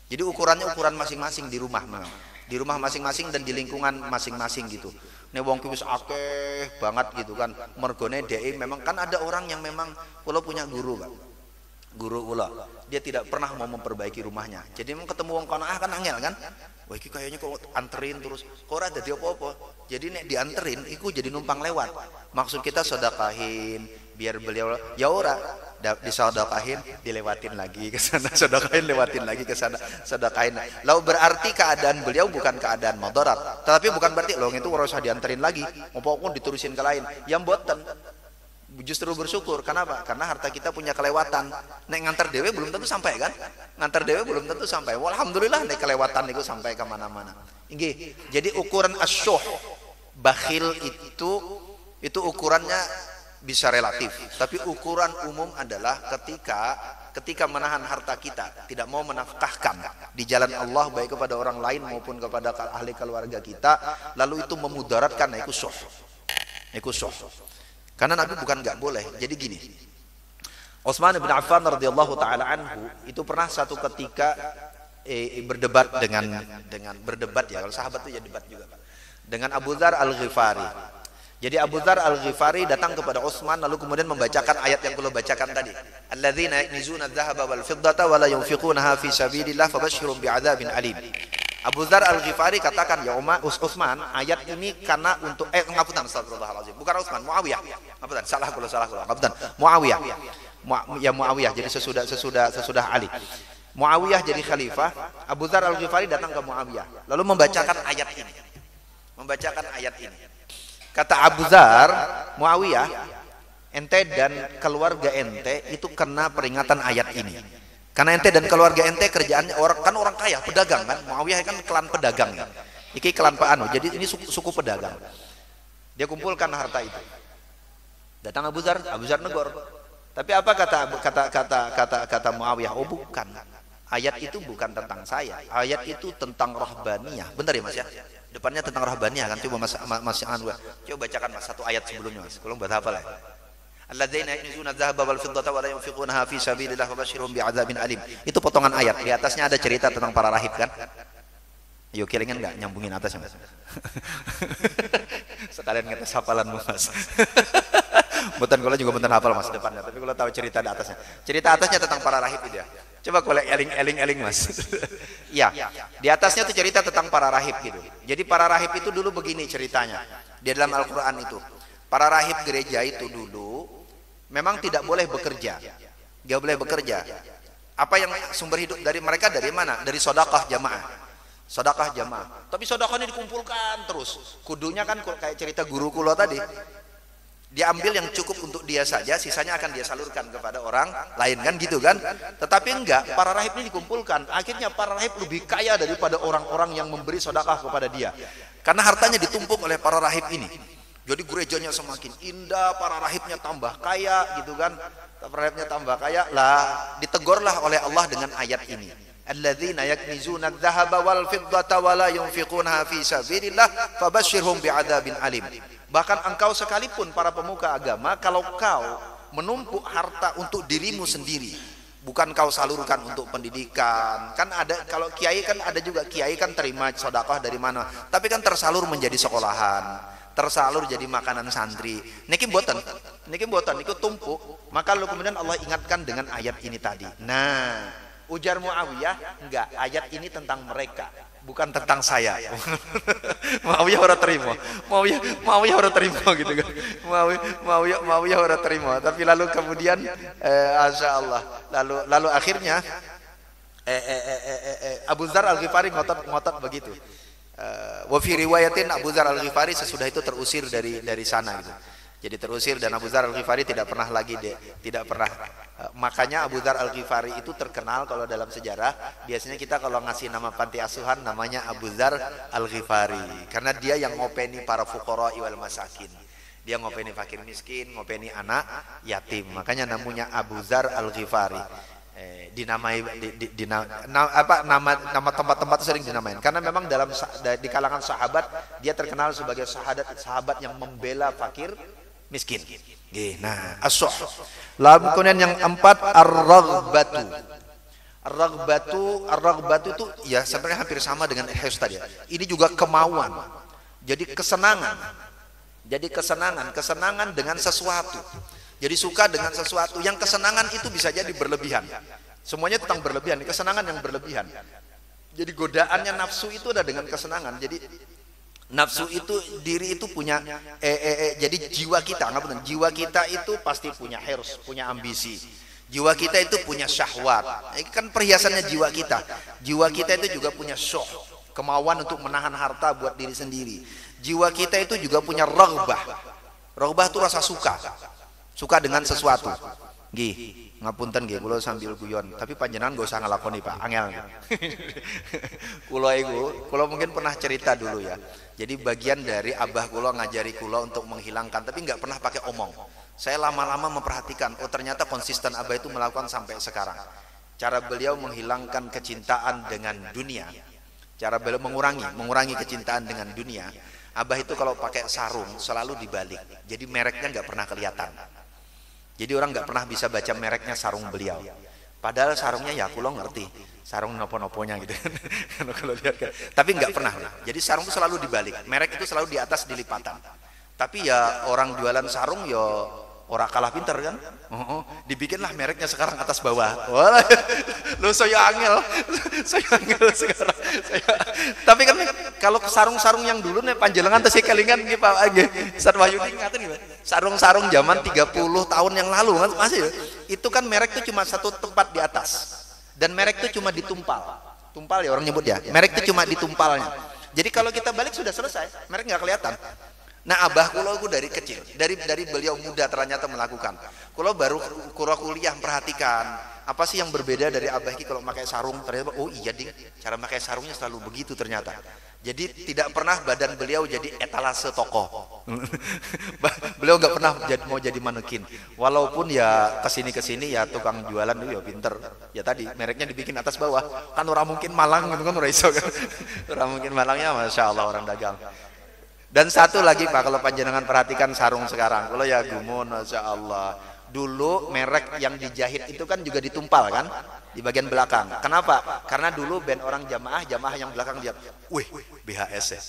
Jadi ukurannya ukuran masing-masing di rumah memang. Di rumah masing-masing dan di lingkungan masing-masing gitu. Nek wong ki wis akeh banget gitu kan. Mergone dhek memang kan ada orang yang memang kula punya guru, Pak. Guru kula, dia tidak pernah mau memperbaiki rumahnya. Jadi memang ketemu wong kono kan angel kan. Wah iki kayaknya kok anterin terus. Kok ora dadi apa-apa. Jadi nek dianterin iku jadi numpang lewat. Maksud kita sedekahin biar beliau ya ora disedekahin dilewatin lagi ke sana, sedekahin lewatin lagi ke sana, sedekahin. Lalu berarti keadaan beliau bukan keadaan madarat, tetapi bukan berarti loh itu harus dianterin lagi, maupun diturusin ke lain. Yang boten justru bersyukur. Kenapa? Karena harta kita punya kelewatan. Nek ngantar dewe belum tentu sampai kan? Ngantar dewe belum tentu sampai. Alhamdulillah nek kelewatan itu sampai kemana-mana. Inggih. Jadi ukuran asyuh bakhil itu ukurannya bisa relatif, tapi ukuran umum adalah ketika menahan harta kita, tidak mau menafkahkan di jalan Allah baik kepada orang lain maupun kepada ahli keluarga kita, lalu itu memudaratkan, itu syuh. Karena Nabi bukan nggak boleh. Jadi gini, Utsman bin Affan radhiyallahu taala anhu itu pernah satu ketika berdebat dengan berdebat ya, kalau sahabat itu ya debat juga Pak, dengan Abu Dzar Al-Ghifari. Jadi Abu Dzar Al-Ghifari datang kepada Utsman lalu kemudian membacakan ayat yang kula bacakan tadi. Alladzina yaknizuna adh-dhahaba wal fiddata wa la yunfiqunaha fi sabilillah fabashshirhum bi'adzabin alim. Abu Dzar Al-Ghifari katakan, ya Utsman, ayat ini karena untuk ngapunten astagfirullahalazim. Bukan Utsman, Muawiyah. Ngapunten, salah kula. Ngapunten, Muawiyah. Ya Muawiyah, jadi sesudah Ali. Muawiyah jadi khalifah, Abu Dzar Al-Ghifari datang ke Muawiyah lalu membacakan ayat ini. Kata Abu Dzar, Muawiyah, ente dan keluarga ente itu kena peringatan ayat ini. Karena ente dan keluarga ente kerjaannya orang kaya, pedagang kan. Muawiyah kan klan pedagang ya. Iki klan Pak Anu, jadi ini suku pedagang. Dia kumpulkan harta itu. Datang Abu Dzar negor. Tapi apa kata Muawiyah? Oh bukan. Ayat itu bukan tentang saya. Ayat itu tentang rahbaniyah. Bentar ya Mas ya. Depannya tentang rahbaniyah kan. Coba Mas coba bacakan Mas satu ayat sebelumnya Mas. Kalau buat hafal ya. Alladzina yaknizuna adh-dhahaba wal fiddata wa la yunfiqunaha fi sabilillah fabashshirhum bi'adzabin alim. Itu potongan ayat. Di atasnya ada cerita tentang para rahib kan? Yuk kelingan enggak nyambungin atasnya Mas. Sekalian ngetes hafalanmu Mas. Bukan kalau juga bukan hafal Mas depannya, tapi kalau tahu cerita di atasnya. Cerita atasnya tentang para rahib itu ya. Coba kalau eling Mas. Ya, di atasnya itu cerita tentang para rahib gitu. Jadi para rahib itu dulu begini ceritanya. Di dalam Al-Qur'an itu. Para rahib gereja itu dulu memang tidak boleh bekerja. Dia boleh bekerja. Apa yang sumber hidup dari mereka dari mana? Dari sedekah jamaah. Sedekah jamaah. Tapi sedekahnya dikumpulkan terus. Kudunya kan kayak cerita guru kulo tadi. Dia ambil yang cukup untuk dia saja, sisanya akan dia salurkan kepada orang lain kan gitu kan. Tetapi enggak, para rahib ini dikumpulkan. Akhirnya para rahib lebih kaya daripada orang-orang yang memberi sedekah kepada dia. Karena hartanya ditumpuk oleh para rahib ini. Jadi gerejanya semakin indah, para rahibnya tambah kaya gitu kan. Para rahibnya tambah kaya lah, ditegurlah oleh Allah dengan ayat ini. Alladzina yaknizuna adh-dhahaba wal fiddata wa la yunfiqunaha fi sabilillah fabashshirhum bi'adzabin alim. Bahkan engkau sekalipun para pemuka agama, kalau kau menumpuk harta untuk dirimu sendiri, bukan kau salurkan untuk pendidikan. Kan ada, kalau kiai kan ada juga, kiai kan terima sedekah dari mana, tapi kan tersalur menjadi sekolahan, tersalur jadi makanan santri. Niki mboten niku tumpuk. Maka lalu kemudian Allah ingatkan dengan ayat ini tadi. Nah, ujar Muawiyah, enggak, ayat ini tentang mereka, bukan tentang saya. Muawiyah ora terima. Muawiyah ora terima gitu kan. Muawiyah ora terima. Tapi lalu kemudian Masya Allah. Lalu akhirnya Abu Dzar Al-Ghifari ngotot begitu. Wa fi riwayatin Abu Dzar Al-Ghifari sesudah itu terusir dari sana gitu. Jadi terusir dan Abu Dzar Al-Ghifari tidak pernah lagi makanya Abu Dzar Al-Ghifari itu terkenal kalau dalam sejarah. Biasanya kita kalau ngasih nama panti asuhan namanya Abu Dzar Al-Ghifari karena dia yang ngopeni para fuqara wal masakin. Dia ngopeni fakir miskin, ngopeni anak yatim. Makanya namanya Abu Dzar Al-Ghifari. Dinamai nama tempat-tempat sering dinamain karena memang di kalangan sahabat dia terkenal sebagai sahabat yang membela fakir miskin. Nah, as-suh. Lalu kemudian yang empat ar-raghbatu. Ar-raghbatu itu ya sebenarnya hampir sama dengan ihsas tadi. Ini juga kemauan. Jadi kesenangan dengan sesuatu. Jadi suka dengan sesuatu. Yang kesenangan itu bisa jadi berlebihan. Semuanya tentang berlebihan, kesenangan yang berlebihan. Jadi godaannya nafsu itu ada dengan kesenangan. Jadi nafsu itu diri itu punya jadi jiwa kita, jiwa kita itu pasti punya hirs, punya ambisi. Jiwa kita itu punya syahwat. Ini kan perhiasannya jiwa kita. Jiwa kita itu juga punya syuh, kemauan untuk menahan harta buat diri sendiri. Jiwa kita itu juga punya raghbah. Raghbah itu rasa suka dengan sesuatu. Ngapunten nggih kula sambil guyon, tapi panjenengan gak usah ngelakoni Pak, angel. Kula mungkin pernah cerita dulu ya. Jadi bagian dari abah kula ngajari kula untuk menghilangkan, tapi nggak pernah pakai omong. Saya lama-lama memperhatikan, oh ternyata konsisten abah itu melakukan sampai sekarang. Cara beliau menghilangkan kecintaan dengan dunia. Cara beliau mengurangi kecintaan dengan dunia. Abah itu kalau pakai sarung selalu dibalik. Jadi mereknya nggak pernah kelihatan. Jadi orang nggak pernah bisa baca mereknya sarung beliau. Padahal sarungnya ya aku ngerti, sarung nopo-noponya gitu. Kalau lihat kan. Tapi nggak pernah. Jadi sarung itu selalu dibalik. Merek itu selalu di atas dilipatan. Tapi ya orang jualan sarung ya orang kalah pinter kan. Dibikinlah mereknya sekarang atas bawah. Lo saya angel sekarang. Tapi kan kalau sarung-sarung yang dulu nih panjenengan teh kelingan nggih Pak nggih. Ustaz Wahyudi ngaten nggih. Sarung-sarung zaman 30 tahun yang lalu kan masih ya. Itu kan merek itu cuma satu tempat di atas. Dan merek itu cuma ditumpal. Tumpal ya orang nyebut ya. Merek itu cuma ditumpalnya. Jadi kalau kita balik sudah selesai, merek nggak kelihatan. Nah abah kulo itu dari kecil, dari beliau muda ternyata melakukan. Kulo baru kuliah perhatikan apa sih yang berbeda dari abah ini kalau pakai sarung. Ternyata oh iya ding, cara pakai sarungnya selalu begitu ternyata. Jadi tidak pernah badan beliau jadi etalase tokoh. Beliau nggak pernah mau jadi manekin. Walaupun ya kesini ya tukang jualan itu ya pinter. Ya tadi mereknya dibikin atas bawah. Kan orang mungkin malang gitu kan orang iso kan. Orang mungkin malangnya masya Allah orang dagang. Dan satu lagi Pak, kalau panjenengan perhatikan sarung sekarang, kalau ya gumun masya Allah. Dulu merek yang dijahit itu kan juga ditumpal kan di bagian belakang. Kenapa? Karena dulu band orang jamaah yang belakang dia, wih BHS ya,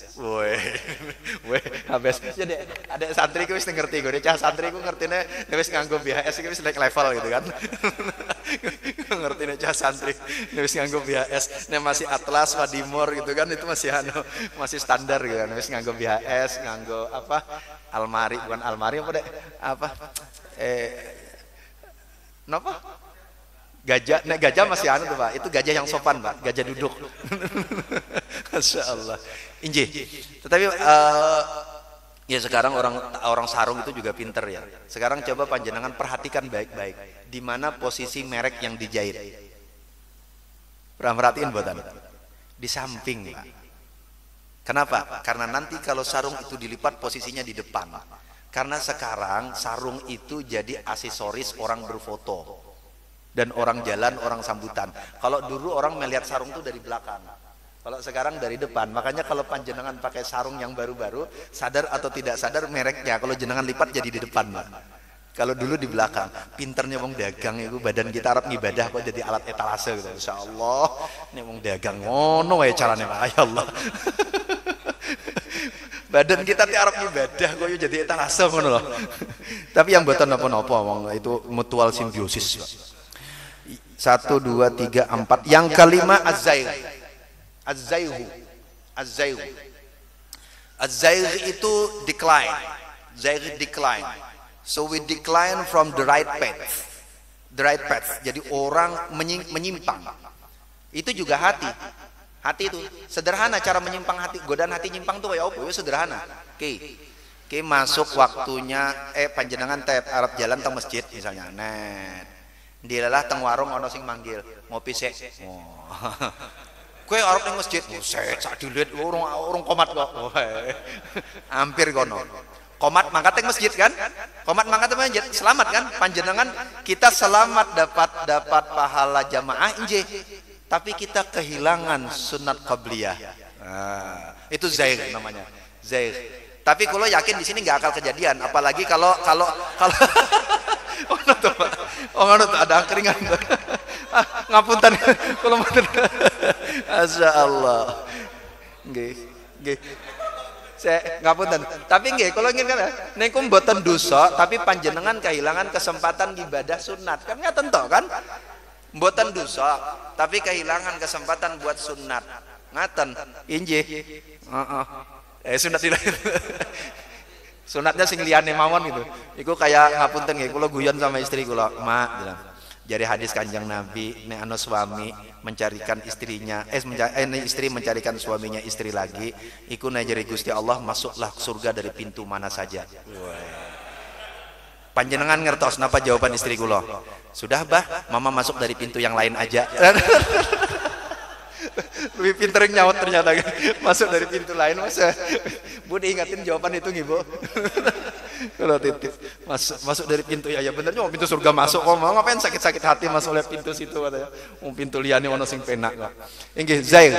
wih habis. Jadi ada santri ku wis ngerti, gue cah santri ku ngertine wis nganggo BHS itu wis naik level gitu kan. Ngertine cah santri wis nganggo BHS, nek masih Atlas, Wadimor gitu kan itu masih standar gitu kan. Wis nganggo BHS, nganggo apa? Almari, bukan almari apa deh? Apa? Napa? Gajah, nek gajah masih anu tuh Pak, itu gajah yang sopan Pak, gajah duduk. Masya Allah. Injih. Tetapi ya sekarang orang sarung itu juga pinter ya. Sekarang coba panjenengan perhatikan baik-baik, di mana posisi merek yang dijahit. Pernah merhatiin buatan? Di samping Pak. Kenapa? Karena nanti kalau sarung itu dilipat posisinya di depan. Karena sekarang sarung itu jadi aksesoris orang berfoto dan orang jalan, orang sambutan. Kalau dulu orang melihat sarung itu dari belakang, kalau sekarang dari depan. Makanya kalau panjenengan pakai sarung yang baru-baru, sadar atau tidak sadar mereknya kalau jenengan lipat jadi di depan Pak. Kalau dulu di belakang. Pinternya wong dagang itu, badan kita Arab ngibadah kok jadi alat etalase gitu. Insya Allah ini wong dagang ngono wae carane Pak. Ya Allah. Badan kita ti Arab ibadah kok jadi etalase ngono loh. Tapi yang mboten napa-napa wong itu mutual simbiosis. 1 2 3 4. Yang kelima az-zaigh. Az-zaigh itu decline. Zaigh decline. So we decline from the right path. The right path. Jadi orang menyimpang. Itu juga hati. Hati itu sederhana cara menyimpang hati, godaan hati nyimpang tuh kayak apa? Ya sederhana. Oke, masuk waktunya panjenengan teh Arab jalan teng masjid misalnya. Net. Dilalah teng warung ono sing manggil, ngopi sik. Oh. Kowe arep ning masjid, sik sak dilit urung komat kok. Hampir kono. Komat mangkat teng masjid kan? Komat mangkat teng masjid, selamat kan? Panjenengan kita selamat dapat pahala jamaah injih. Tapi kita kehilangan sunat qabliyah. Nah, itu zaigh namanya. Zaigh. Tapi kalau yakin di sini nggak akan kejadian, apalagi kalau ngono tuh ada keringan. Ngapunten kalau mboten. Masyaallah. Nggih. Saya ngapunten. Tapi nggih kalau ingin kan niku mboten dosa, tapi panjenengan kehilangan kesempatan ibadah sunat. Kan ngaten to kan? Mboten dosa, tapi kehilangan kesempatan buat sunat. Ngaten, injih. Sunat dilahir. Sunatnya sing liyane mawon gitu. Iku kayak ngapunten nggih, kula guyon sama istri kula, "Mak," bilang. Jadi hadis Kanjeng Nabi, nek ana suami mencarikan istrinya, istri mencarikan suaminya istri lagi, iku nek jari Gusti Allah masuklah surga dari pintu mana saja. Panjenengan ngertos napa jawaban istri kula? Sudah bah, mama masuk dari pintu yang lain aja. Lebih pinter nyawat ternyata masuk dari pintu lain. Masa Bu diingatin jawaban itu nggih Bu. Kalau titip masuk dari pintu ya benernya mau pintu surga masuk kok mau ngapain sakit-sakit hati masuk oleh pintu situ katanya. Mau pintu liane ono sing penak kok. Nggih, zaigh.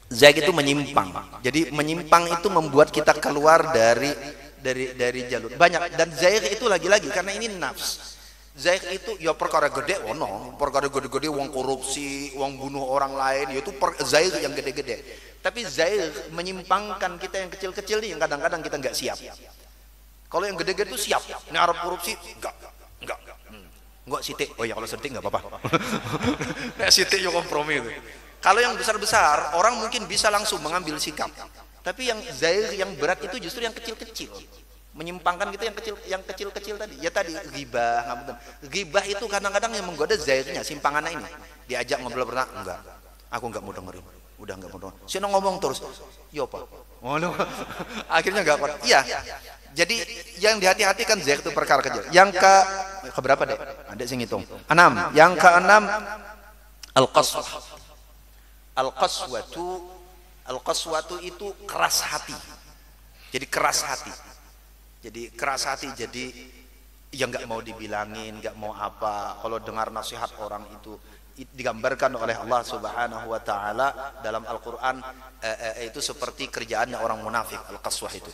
Zaigh itu menyimpang. Jadi menyimpang itu membuat kita keluar dari jalur. Banyak dan zaigh itu lagi-lagi karena ini nafs. Zaigh itu ya perkara gede perkara gede-gede uang korupsi, uang bunuh orang lain, yaitu zaigh yang gede-gede. Tapi zaigh menyimpangkan kita yang kecil-kecil nih yang kadang-kadang kita nggak siap. Kalau yang gede-gede itu siap. Ini Arab korupsi enggak sitik. Oh ya kalau sitik nggak apa-apa. Nek sitik yo kompromi itu. Kalau yang besar-besar orang mungkin bisa langsung mengambil sikap. Tapi yang zaigh yang berat itu justru yang kecil-kecil. Menyimpangkan kita yang kecil-kecil tadi. Ya tadi ghibah, ghibah itu kadang-kadang yang menggoda zaighnya, simpangannya ini. Diajak ngobrol pernah enggak. Aku enggak mau dengerin. Udah enggak mau dengerin. Sino ngomong terus. Yo Pak. Oh no. Akhirnya enggak kuat. Iya. Jadi yang dihati-hatikan zaigh itu perkara kecil. Yang ke berapa deh? Ada sing ngitung. 6. Yang ke-6 al-qaswah. Al-qaswatu Al-qaswatu itu keras hati. Jadi keras hati. Jadi keras hati, jadi ya nggak mau dibilangin, nggak mau apa. Kalau dengar nasihat orang itu digambarkan oleh Allah Subhanahu wa taala dalam Al-Qur'an itu seperti kerjaannya orang munafik, al-qaswah itu.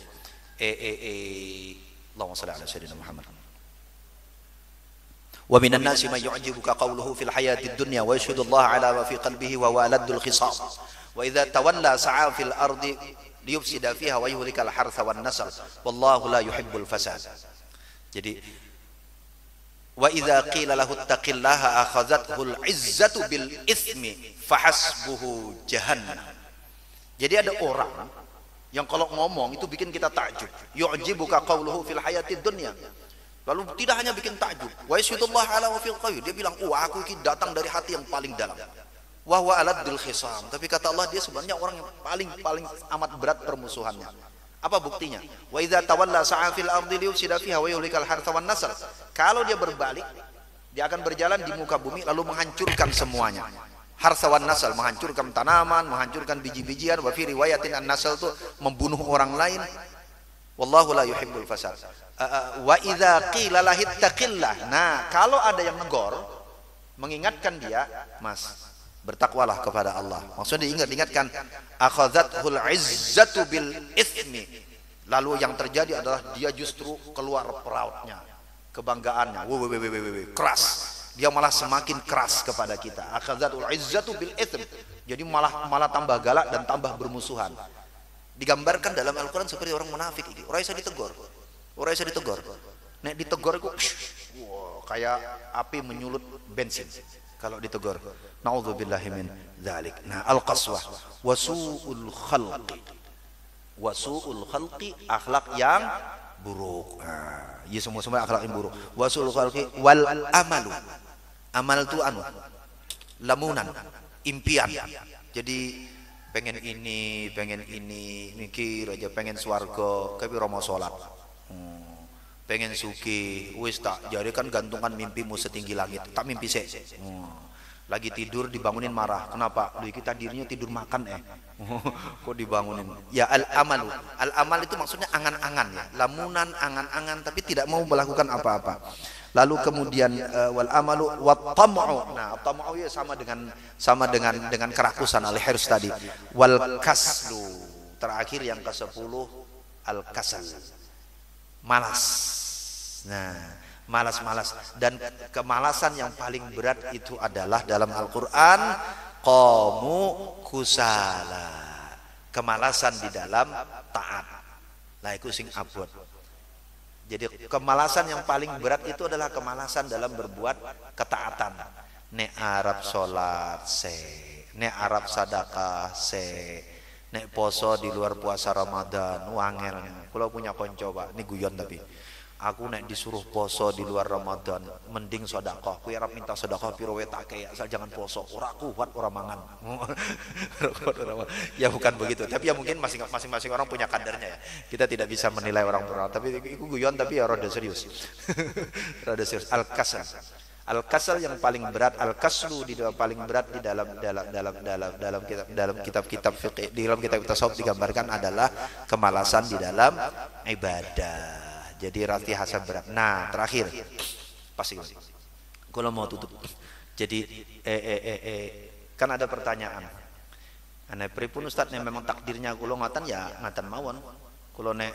Allahumma shalli ala sayyidina Muhammad. Wa minan nasi may yu'jibuka qawluhu fil hayatid dunya wa yashhadu Allah ala ma fi qalbihi wa huwa aladul khisam. Wa idza tawalla sa'a fil ardi liyufsida fiha wa yuhlikal hartha wan nasl wallahu la yuhibbul fasad. Jadi wa idza qila lahu ittaqillaha akhadhathu al-izzatu bil itsmi fahasbuhu jahannam. Jadi ada orang yang kalau ngomong itu bikin kita takjub. Yu'jibuka qawluhu fil hayatid dunya. Lalu tidak hanya bikin takjub, wa yasyudullah ala wa fil qawi, dia bilang, aku ini datang dari hati yang paling dalam. Wa huwa aladul khisam, tapi kata Allah dia sebenarnya orang yang paling amat berat permusuhannya. Apa buktinya? Wa idza tawalla sa'a fil ardi liyufsida fiha wa yuhlikal hartha wan nasl. Kalau dia berbalik, dia akan berjalan di muka bumi lalu menghancurkan semuanya. Hartha wan nasl, menghancurkan tanaman, menghancurkan biji-bijian. Wa fi riwayatin an-nasl itu membunuh orang lain. Wallahu la yuhibbul fasad. Wa idza qila lahittaqillah. Nah, kalau ada yang negor, mengingatkan dia, Mas, bertakwalah kepada Allah. Maksudnya diingatkan, akhadhathul izzatu bil itsmi. Lalu yang terjadi adalah dia justru keluar perautnya, kebanggaannya. Keras. Dia malah semakin keras kepada kita. Akhadhathul izzatu bil itsmi. Jadi malah tambah galak dan tambah bermusuhan. Digambarkan dalam Al-Qur'an seperti orang munafik ini. Orang bisa ditegur. Orang bisa ditegur. Nek ditegur itu kayak api menyulut bensin kalau ditegur. Nauzubillahi min dzalik. Nah, al-qaswah wasu'ul khalqi. Wasu'ul khalqi, akhlak yang buruk. Nah, ya semua akhlak yang buruk. Wasu'ul khalqi wal amalu. Amal itu lamunan, impian. Jadi pengen ini, mikir aja pengen swarga, tapi romo salat. Pengen suki, wis tak jadi kan gantungan mimpimu setinggi langit, tak mimpi sih. Lagi tidur dibangunin marah, kenapa? Lu kita dirinya tidur makan kok dibangunin? Ya al-amal itu maksudnya angan-angan ya, lamunan angan-angan tapi tidak mau melakukan apa-apa. Lalu kemudian wal amalu wat tam'u. Nah, tam'u ya sama dengan kerakusan al-hirs tadi. Wal kaslu. Terakhir yang ke-10 al-kasal. Malas. Nah, malas-malas, dan kemalasan yang paling berat itu adalah dalam Al-Qur'an qamu kusala. Kemalasan di dalam taat. Lah iku sing abot. Jadi kemalasan yang paling berat itu adalah kemalasan dalam berbuat ketaatan. Nek Arab salat se, nek Arab sedekah se, nek poso di luar puasa Ramadan wangel. Kalau punya konco Pak, ini guyon tapi aku nek disuruh poso di luar Ramadan mending sedekah. Kuwi arep minta sedekah piro wae tak kaya, asal jangan poso. Ora kuat ora mangan. Ya bukan begitu, tapi ya mungkin masing-masing orang punya kadarnya ya. Kita tidak bisa menilai orang per orang, tapi itu guyon tapi ya rada serius. Rada serius. Al-kasal. Al-kasal yang paling berat, al-kaslu di paling berat di dalam kitab-kitab fikih, di dalam kitab tasawuf digambarkan adalah kemalasan di dalam ibadah. Jadi rati hasan berat. Nah, terakhir pasti kalau mau tutup. Jadi kan ada pertanyaan. Ane pripun Ustaz nek memang takdirnya kula ngaten ya ngaten mawon. Kula nek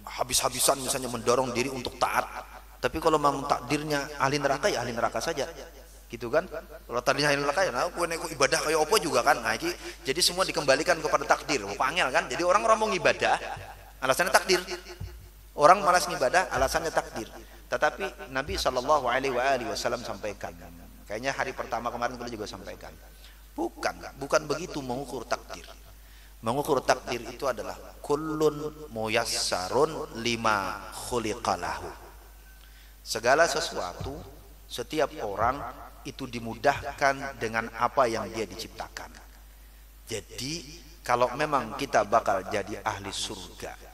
habis-habisan misalnya mendorong diri untuk taat. Tapi kalau memang takdirnya ahli neraka ya ahli neraka saja. Gitu kan? Kalau tadinya ahli neraka ya nah kowe nek ibadah kaya apa juga kan. Nah iki jadi semua dikembalikan kepada takdir. Pangel kan? Jadi orang ngomong ibadah alasannya takdir. Orang malas ngibadah alasannya takdir. Tetapi Nabi Shallallahu Alaihi Wasallam sampaikan, kayaknya hari pertama kemarin beliau juga sampaikan, bukan begitu mengukur takdir. Mengukur takdir itu adalah kullun muyassarun lima khuliqalahu. Segala sesuatu, setiap orang itu dimudahkan dengan apa yang dia diciptakan. Jadi kalau memang kita bakal jadi ahli surga,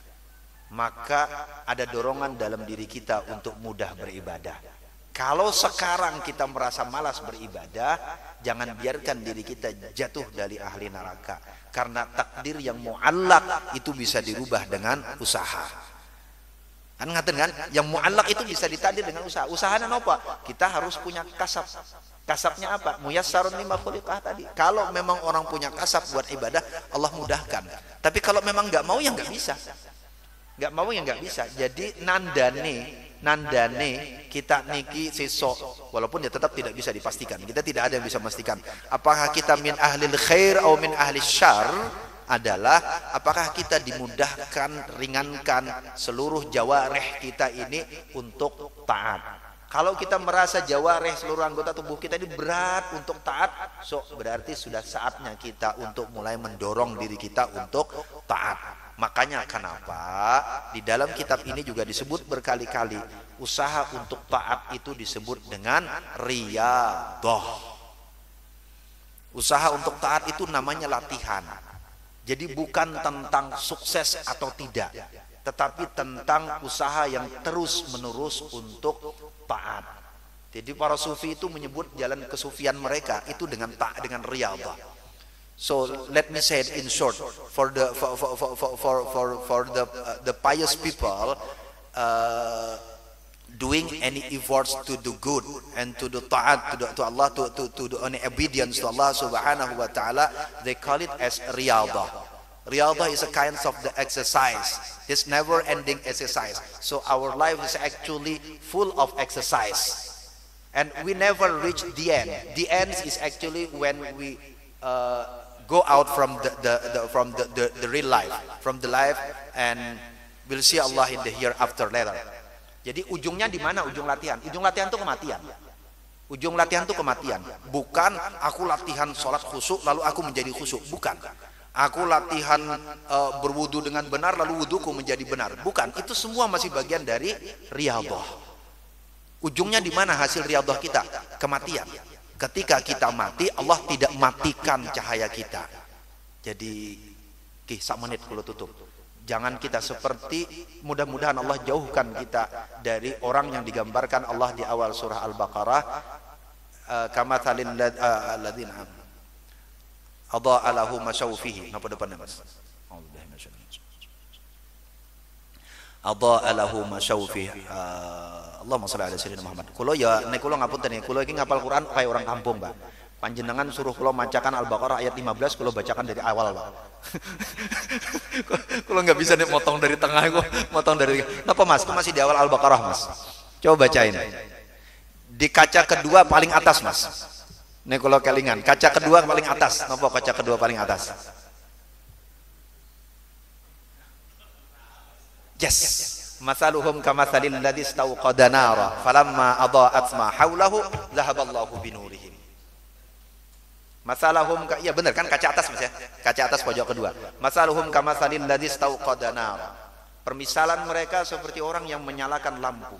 maka ada dorongan dalam diri kita untuk mudah beribadah. Kalau sekarang kita merasa malas beribadah, jangan biarkan diri kita jatuh dari ahli neraka. Karena takdir yang mu'allaq itu bisa dirubah dengan usaha. Kan ngaten kan? Yang mu'allaq itu bisa ditakdir dengan usaha. Usahanya apa? Kita harus punya kasab. Kasabnya apa? Muyassarun lima khuliqah tadi. Kalau memang orang punya kasab buat ibadah, Allah mudahkan. Tapi kalau memang nggak mau ya nggak bisa. Nggak mau ya nggak bisa. Jadi nandane kita niki sesok, walaupun ya tetap tidak bisa dipastikan. Kita tidak ada yang bisa memastikan apakah kita min ahlil khair atau min ahli syarr, adalah apakah kita dimudahkan, ringankan seluruh jawareh kita ini untuk taat. Kalau kita merasa jawareh seluruh anggota tubuh kita ini berat untuk taat, so berarti sudah saatnya kita untuk mulai mendorong diri kita untuk taat. Makanya kenapa di dalam kitab ini juga disebut berkali-kali usaha untuk taat itu disebut dengan riyadhah. Usaha untuk taat itu namanya latihan. Jadi bukan tentang sukses atau tidak, tetapi tentang usaha yang terus-menerus untuk taat. Jadi para sufi itu menyebut jalan kesufian mereka itu dengan taat, dengan riyadhah. So let me say it in short, for the pious people doing any efforts to do good and to do ta'at to Allah, to do any obedience to Allah subhanahu wa ta'ala, they call it as riyadhah. Riyadhah is a kind of the exercise. It's never ending exercise. So our life is actually full of exercise, and we never reach the end. The end is actually when we go out from the real life, from the life, and we'll see Allah in the hereafter later. Jadi ujungnya di mana? Ujung latihan. Ujung latihan itu kematian. Ujung latihan itu kematian. Bukan aku latihan sholat khusyuk lalu aku menjadi khusyuk. Bukan. Aku latihan berwudu dengan benar lalu wuduku menjadi benar. Bukan. Itu semua masih bagian dari riyadhah. Ujungnya di mana hasil riyadhah kita? Kematian. Ketika kita mati, Allah tidak matikan cahaya kita. Jadi, sak menit kalau tutup. Jangan kita seperti, mudah-mudahan Allah jauhkan kita dari orang yang digambarkan Allah di awal surah Al-Baqarah, kamathalil ladzina adha'a lahu masyawfihi. Napa depannya Mas? Adha'a lahu masyawfihi. Allahumma sholli ala sayyidina Muhammad. Kulo ya nek kulo ngapunten kulo iki ngapal Quran kayak orang kampung, Pak. Panjenengan suruh kulo macakan Al-Baqarah ayat 15, kulo bacakan dari awal, Pak. Kulo nggak bisa nih motong dari tengah, kulo motong dari. Napa Mas? Itu masih di awal Al-Baqarah, Mas. Coba bacain. Di kaca kedua paling atas, Mas. Nek kulo kelingan, kaca kedua paling atas. Napa kaca kedua paling atas? Yes. Masaluhum kamathalil ladzi istawqada nara falamma adha'at ma haulahu dhahaballahu binurihim. Masalahum ya benar kan, kaca atas Mas ya. Kaca atas pojok kedua. Masaluhum kamathalil ladzi istawqada nara. Permisalan mereka seperti orang yang menyalakan lampu.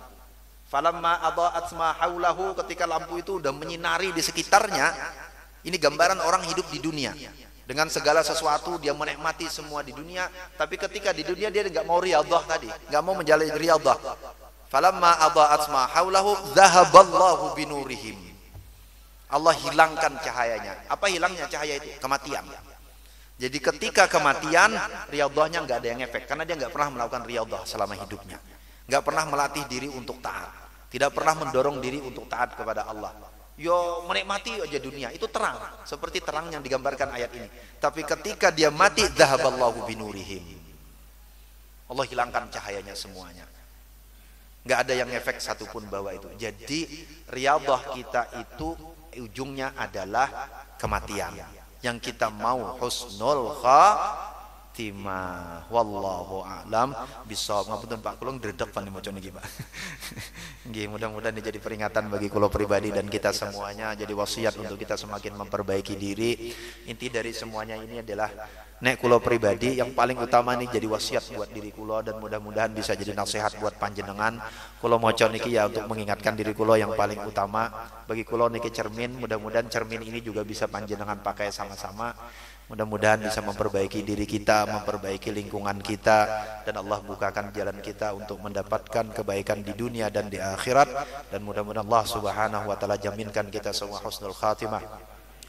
Falamma adha'at ma haulahu, ketika lampu itu sudah menyinari di sekitarnya. Ini gambaran orang hidup di dunia. Dengan segala sesuatu dia menikmati semua di dunia, tapi ketika di dunia dia nggak mau riyadhah tadi, nggak mau menjalani riyadhah. Falamma adha'at ma haulahu dhahaballahu binurihim. Allah hilangkan cahayanya. Apa hilangnya cahaya itu? Kematian. Jadi ketika kematian, riyadhahnya nggak ada yang efek, karena dia nggak pernah melakukan riyadhah selama hidupnya, nggak pernah melatih diri untuk taat, tidak pernah mendorong diri untuk taat kepada Allah. Yo menikmati aja dunia, itu terang seperti terang yang digambarkan ayat ini. Tapi ketika dia mati, dhahaballahu binurihim, Allah hilangkan cahayanya semuanya, nggak ada yang efek satupun bawah itu. Jadi riyadhah kita itu ujungnya adalah kematian. Yang kita mau husnul khatimah. Wallahu a'lam bishawab. Ngapunten Pak, kula ndredeg pan maca niki Pak. Nggih, mudah-mudahan ini jadi peringatan bagi kula pribadi dan kita semuanya, jadi wasiat untuk kita semakin memperbaiki diri. Inti dari semuanya ini adalah nek kula pribadi yang paling utama nih jadi wasiat buat diri kula, dan mudah-mudahan bisa jadi nasihat buat panjenengan. Kula maca niki ya untuk mengingatkan diri kula yang paling utama. Bagi kula niki cermin, mudah-mudahan cermin ini juga bisa panjenengan pakai sama-sama. Mudah-mudahan bisa memperbaiki diri kita, memperbaiki lingkungan kita, dan Allah bukakan jalan kita untuk mendapatkan kebaikan di dunia dan di akhirat. Dan mudah-mudahan Allah subhanahu wa ta'ala jaminkan kita semua husnul khatimah.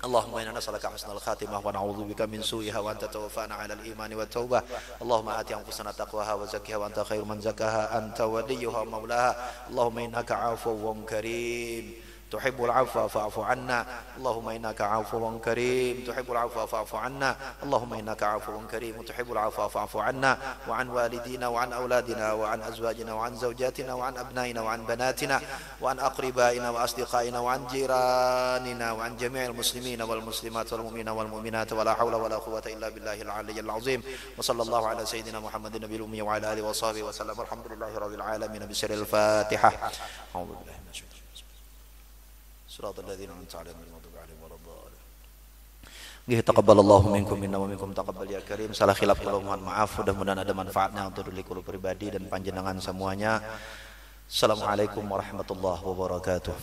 اللهم إنا نسألك حسن الخاتمة ونعوذ بك من سوءها وأنت توفانا على الإيمان والتوبة اللهم آت أنفسنا تقواها وزكها وأنت خير من زكاها أنت وليها ومولاها اللهم إنك عفو كريم تحب العفو فاعف عنا اللهم إنك عفو كريم تحب العفو فاعف عنا اللهم إنك عفو كريم تحب العفو فاعف عنا وعن والدينا وعن أولادنا وعن أزواجنا وعن زوجاتنا وعن أبنائنا وعن بناتنا وعن أقربائنا وأصدقائنا وعن جيراننا وعن جميع المسلمين والمسلمات والمؤمنين والمؤمنات ولا حول ولا قوة إلا بالله العلي العظيم وصلى الله على سيدنا محمد النبي الأمي وعلى آله وصحبه وسلم الحمد لله رب العالمين بسر الفاتحة أعوذ بالله من الشيطان صراط الذين أنعمت عليهم غير المغضوب عليهم ولا الضالين. Nggih, taqabbalallahu minkum minna wa minkum taqabbal ya karim. Salah khilaf kula mohon maaf, mudah-mudahan ada manfaatnya untuk diri kula pribadi dan panjenengan semuanya. Assalamualaikum warahmatullahi wabarakatuh.